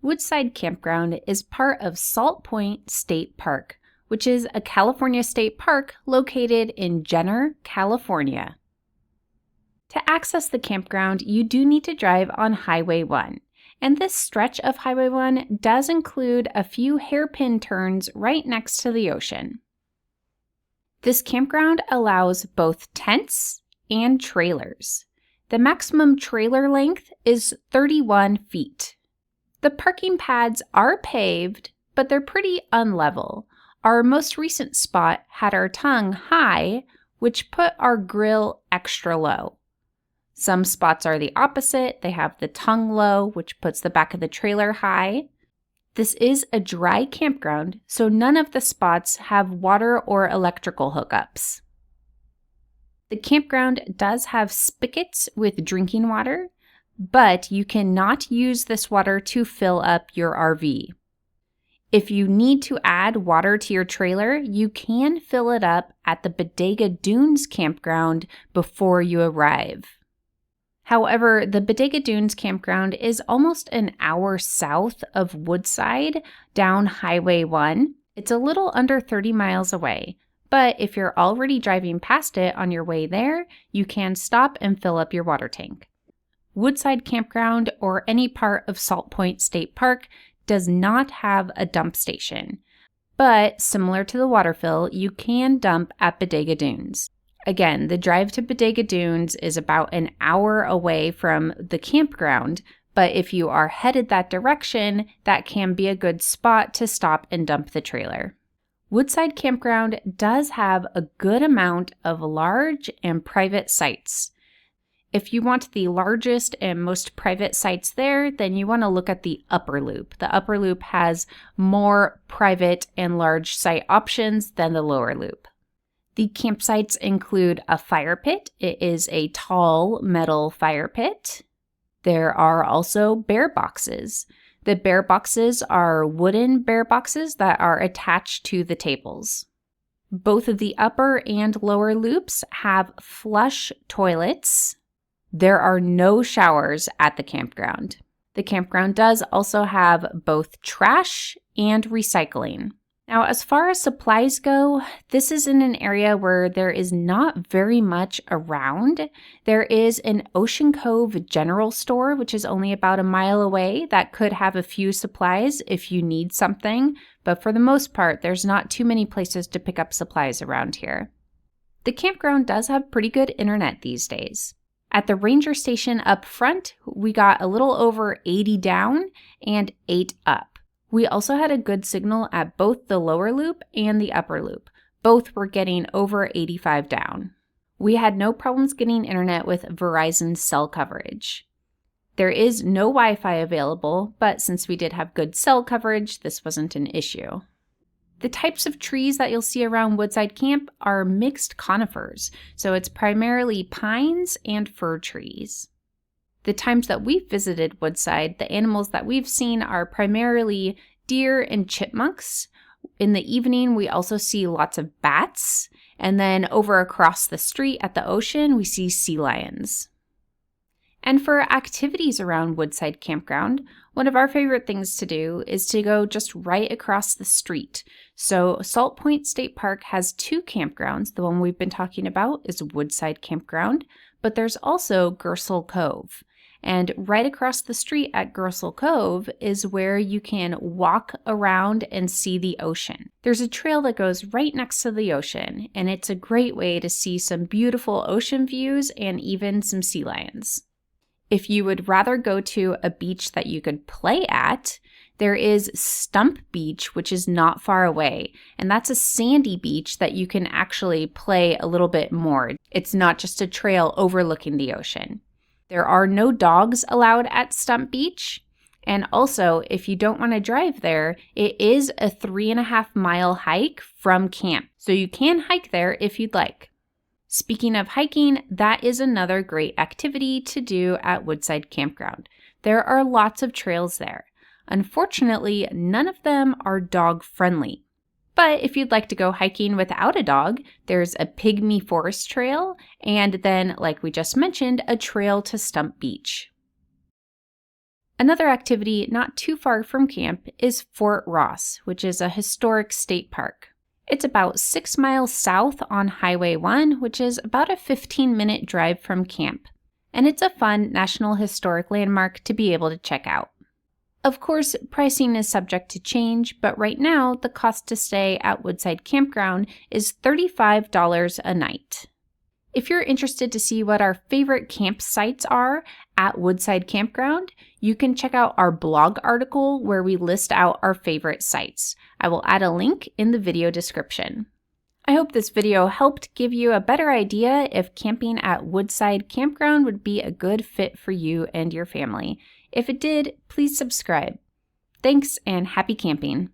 Woodside Campground is part of Salt Point State Park, which is a California state park located in Jenner, California. To access the campground, you do need to drive on Highway 1, and this stretch of Highway 1 does include a few hairpin turns right next to the ocean. This campground allows both tents and trailers. The maximum trailer length is 31 feet. The parking pads are paved, but they're pretty unlevel. Our most recent spot had our tongue high, which put our grill extra low. Some spots are the opposite. They have the tongue low, which puts the back of the trailer high. This is a dry campground, so none of the spots have water or electrical hookups. The campground does have spigots with drinking water, but you cannot use this water to fill up your RV. If you need to add water to your trailer, you can fill it up at the Bodega Dunes campground before you arrive. However, the Bodega Dunes campground is almost an hour south of Woodside down Highway 1. It's a little under 30 miles away, but if you're already driving past it on your way there, you can stop and fill up your water tank. Woodside Campground or any part of Salt Point State Park does not have a dump station, but similar to the waterfill, you can dump at Bodega Dunes. Again, the drive to Bodega Dunes is about an hour away from the campground, but if you are headed that direction, that can be a good spot to stop and dump the trailer. Woodside Campground does have a good amount of large and private sites. If you want the largest and most private sites there, then you want to look at the upper loop. The upper loop has more private and large site options than the lower loop. The campsites include a fire pit. It is a tall metal fire pit. There are also bear boxes. The bear boxes are wooden bear boxes that are attached to the tables. Both of the upper and lower loops have flush toilets. There are no showers at the campground. The campground does also have both trash and recycling. Now, as far as supplies go, this is in an area where there is not very much around. There is an Ocean Cove general store, which is only about a mile away, that could have a few supplies if you need something, but for the most part, there's not too many places to pick up supplies around here. The campground does have pretty good internet these days. At the ranger station up front, we got a little over 80 down and 8 up. We also had a good signal at both the lower loop and the upper loop. Both were getting over 85 down. We had no problems getting internet with Verizon's cell coverage. There is no Wi-Fi available, but since we did have good cell coverage, this wasn't an issue. The types of trees that you'll see around Woodside Camp are mixed conifers, so it's primarily pines and fir trees. The times that we've visited Woodside, the animals that we've seen are primarily deer and chipmunks. In the evening, we also see lots of bats, and then over across the street at the ocean, we see sea lions. And for activities around Woodside Campground, one of our favorite things to do is to go just right across the street. So Salt Point State Park has 2 campgrounds. The one we've been talking about is Woodside Campground, but there's also Gersel Cove. And right across the street at Gersel Cove is where you can walk around and see the ocean. There's a trail that goes right next to the ocean, and it's a great way to see some beautiful ocean views and even some sea lions. If you would rather go to a beach that you could play at, there is Stump Beach, which is not far away, and that's a sandy beach that you can actually play a little bit more. It's not just a trail overlooking the ocean. There are no dogs allowed at Stump Beach, and also, if you don't want to drive there, it is a 3.5-mile hike from camp, so you can hike there if you'd like. Speaking of hiking, that is another great activity to do at Woodside Campground. There are lots of trails there. Unfortunately, none of them are dog-friendly. But if you'd like to go hiking without a dog, there's a Pygmy Forest Trail, and then, like we just mentioned, a trail to Stump Beach. Another activity not too far from camp is Fort Ross, which is a historic state park. It's about 6 miles south on Highway 1, which is about a 15-minute drive from camp. And it's a fun National Historic Landmark to be able to check out. Of course, pricing is subject to change, but right now the cost to stay at Woodside Campground is $35 a night. If you're interested to see what our favorite campsites are at Woodside Campground, you can check out our blog article where we list out our favorite sites. I will add a link in the video description. I hope this video helped give you a better idea if camping at Woodside Campground would be a good fit for you and your family. If it did, please subscribe. Thanks and happy camping!